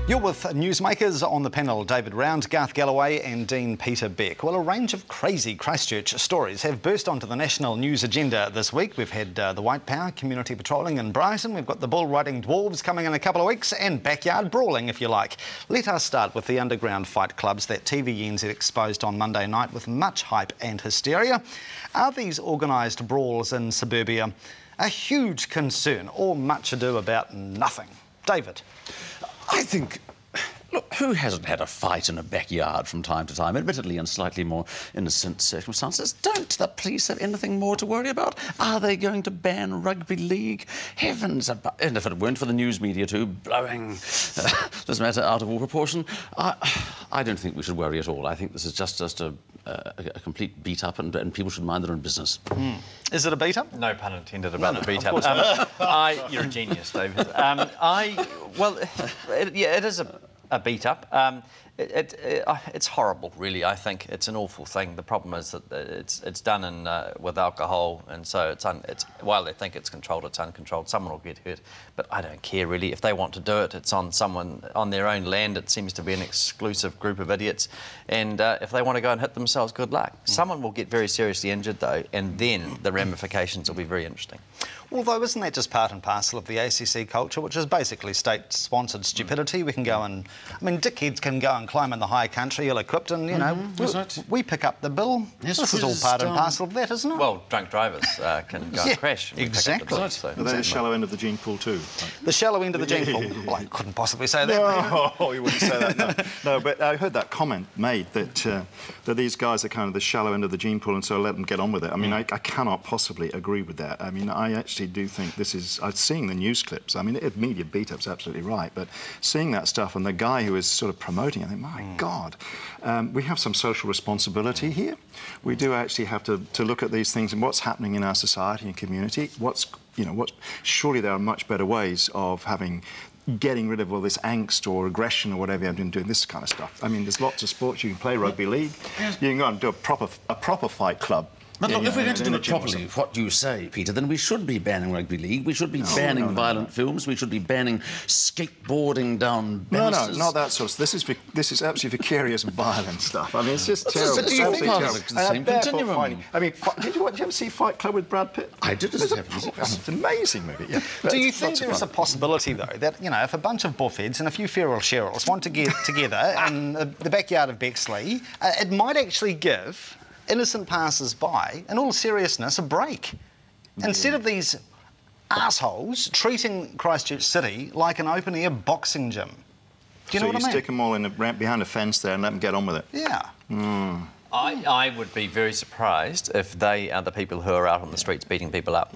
You're with newsmakers on the panel, David Round, Garth Galloway and Dean Peter Beck. Well, a range of crazy Christchurch stories have burst onto the national news agenda this week. We've had the White Power community patrolling in Brighton, we've got the bull riding dwarves coming in a couple of weeks, and backyard brawling, if you like. Let us start with the underground fight clubs that TVNZ exposed on Monday night with much hype and hysteria. Are these organised brawls in suburbia a huge concern or much ado about nothing? David? I think, look, who hasn't had a fight in a backyard from time to time, admittedly in slightly more innocent circumstances? Don't the police have anything more to worry about? Are they going to ban rugby league? Heavens above. And if it weren't for the news media too, blowing this matter out of all proportion, I don't think we should worry at all. I think this is just a complete beat-up and people should mind their own business. Is it a beat-up? No pun intended about the beat-up. You're a genius, David. It is a beat-up. It's horrible, really. I think it's an awful thing. The problem is that it's done with alcohol, and so while they think it's controlled, it's uncontrolled. Someone will get hurt, but I don't care really. If they want to do it, it's on their own land. It seems to be an exclusive group of idiots, and if they want to go and hit themselves, good luck. Someone will get very seriously injured though, and then the ramifications will be very interesting. Although, isn't that just part and parcel of the ACC culture, which is basically state-sponsored stupidity? We can go and... I mean, dickheads can go and climb in the high country ill-equipped and, you know, we pick up the bill. Yes, this is all part and parcel of that, isn't it? Well, drunk drivers can go and crash. And exactly. Are they the shallow end of the gene pool too? The shallow end of the gene pool? Well, I couldn't possibly say that. No, you wouldn't say that, no. No, but I heard that comment made that these guys are kind of the shallow end of the gene pool and so let them get on with it. I mean, I cannot possibly agree with that. I mean, I actually do think this is... I'm seeing the news clips. I mean, media beat-up's absolutely right, but seeing that stuff and the guy who is sort of promoting, I think, my God, we have some social responsibility here. We do actually have to look at these things and what's happening in our society and community. Surely there are much better ways of getting rid of all this angst or aggression or whatever you're doing this kind of stuff. I mean, there's lots of sports. You can play rugby league. You can go and do a proper fight club. But look, if we're going to do it properly, what you say, Peter, then we should be banning rugby league, we should be banning violent films, we should be banning skateboarding down banisters. No, not that sort of stuff. This is absolutely vicarious violent stuff. I mean, it's just terrible. But do you think part of it's the same continuum? I mean, did you ever see Fight Club with Brad Pitt? I did. It's an amazing movie, yeah. Do you think there's a possibility, though, that, you know, if a bunch of buffheads and a few feral Cheryls want to get together in the backyard of Bexley, it might actually give innocent passers-by, in all seriousness, a break. Instead of these assholes treating Christchurch City like an open-air boxing gym. Do you know what I mean? So you stick them all behind a fence there and let them get on with it? Yeah. I would be very surprised if they are the people who are out on the streets beating people up.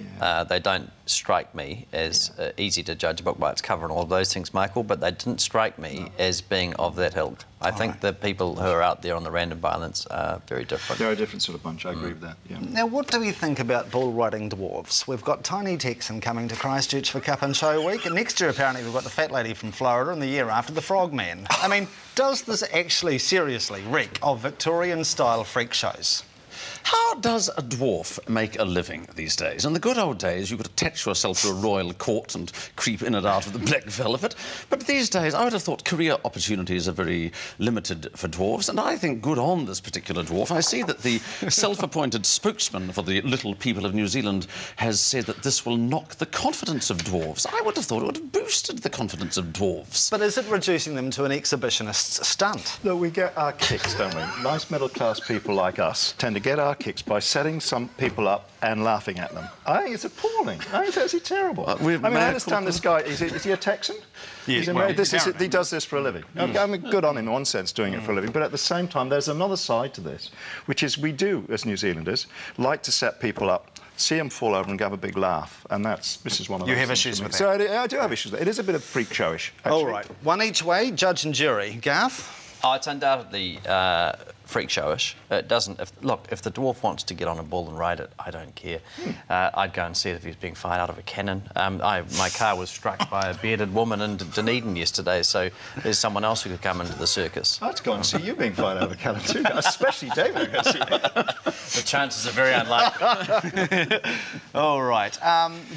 They don't strike me as easy to judge a book by its cover and all of those things, Michael, but they didn't strike me as being of that ilk. I think the people who are out there on the random violence are very different. They're a different sort of bunch, I agree with that, yeah. Now, what do we think about bull riding dwarves? We've got Tiny Texan coming to Christchurch for Cup and Show Week, and next year, apparently, we've got the fat lady from Florida, and the year after, the Frogman. I mean, does this actually seriously reek of Victorian-style freak shows? How does a dwarf make a living these days? In the good old days, you could attach yourself to a royal court and creep in and out of the black velvet. But these days, I would have thought career opportunities are very limited for dwarfs, and I think good on this particular dwarf. I see that the self-appointed spokesman for the little people of New Zealand has said that this will knock the confidence of dwarves. I would have thought it would have boosted the confidence of dwarves. But is it reducing them to an exhibitionist stunt? Look, we get our kicks, don't we? Nice middle-class people like us tend to get our kicks by setting some people up and laughing at them. I think it's appalling. I think it's actually terrible. I mean, I understand this guy, is he a Texan? Yeah, he does this for a living. I mean, good on him in one sense, doing it for a living, but at the same time, there's another side to this, which is we do, as New Zealanders, like to set people up, see them fall over and have a big laugh, and this is one of those. You have issues with that? So I do have issues with it. It is a bit of freak showish, actually. All right. One each way, judge and jury. Garth? Oh, it's undoubtedly freak showish. It doesn't. If the dwarf wants to get on a bull and ride it, I don't care. I'd go and see it if he's being fired out of a cannon. My car was struck by a bearded woman in Dunedin yesterday, so there's someone else who could come into the circus. I'd go and see you being fired out of a cannon too, especially David. The chances are very unlikely. All right.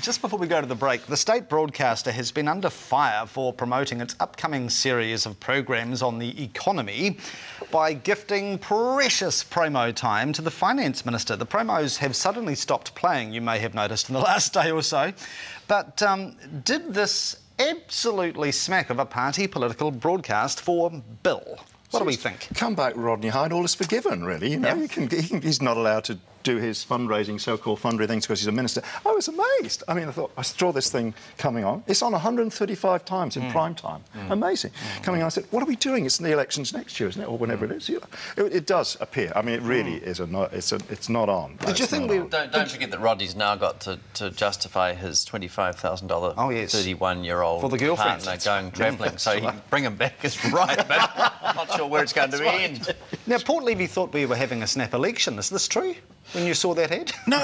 Just before we go to the break, the state broadcaster has been under fire for promoting its upcoming series of programs on the economy by gifting precious promo time to the Finance Minister. The promos have suddenly stopped playing, you may have noticed, in the last day or so. But did this absolutely smack of a party political broadcast for Bill? What do we think? Come back, Rodney Hyde. All is forgiven, really. You know, he's not allowed to do his fundraising, so-called fundraising things because he's a minister. I was amazed. I mean, I thought, I saw this thing coming on. It's on 135 times in prime time. Amazing. Coming on, I said, what are we doing? It's in the elections next year, isn't it? Or whenever it is. It does appear. I mean, it really is it's not on. Did you think we... Don't forget that Rodney's now got to justify his $25,000 31-year-old for the girlfriend partner going travelling, so he can bring him back is right, but I'm not sure where it's going to end. Now, Port Levy thought we were having a snap election. Is this true? When you saw that head? No.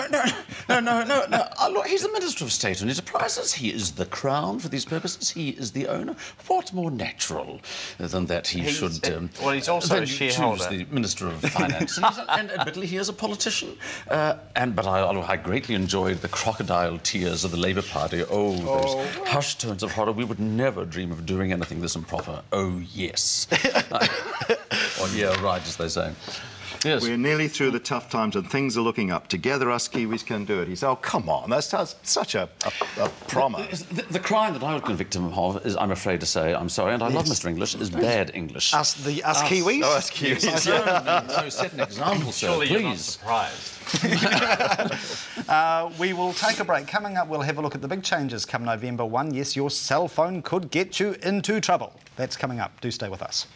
Look, he's the Minister of State and Enterprises. He is the Crown for these purposes. He is the owner. What more natural than that he's he's also a shareholder. The Minister of Finance. and admittedly, he is a politician. But I greatly enjoyed the crocodile tears of the Labour Party. Those hushed tones of horror. We would never dream of doing anything this improper. Oh, yes. Yeah, right, as they say. Yes. We're nearly through the tough times and things are looking up. Together us Kiwis can do it. He said, oh, come on, that's such a promise. The crime that I would convict him of is, I'm afraid to say, I'm sorry, and I love Mr. English, is bad English. Us Kiwis? Oh, us Kiwis. So set an example, sir, Surely please. You're not surprised. We will take a break. Coming up, we'll have a look at the big changes come November 1. Yes, your cell phone could get you into trouble. That's coming up. Do stay with us.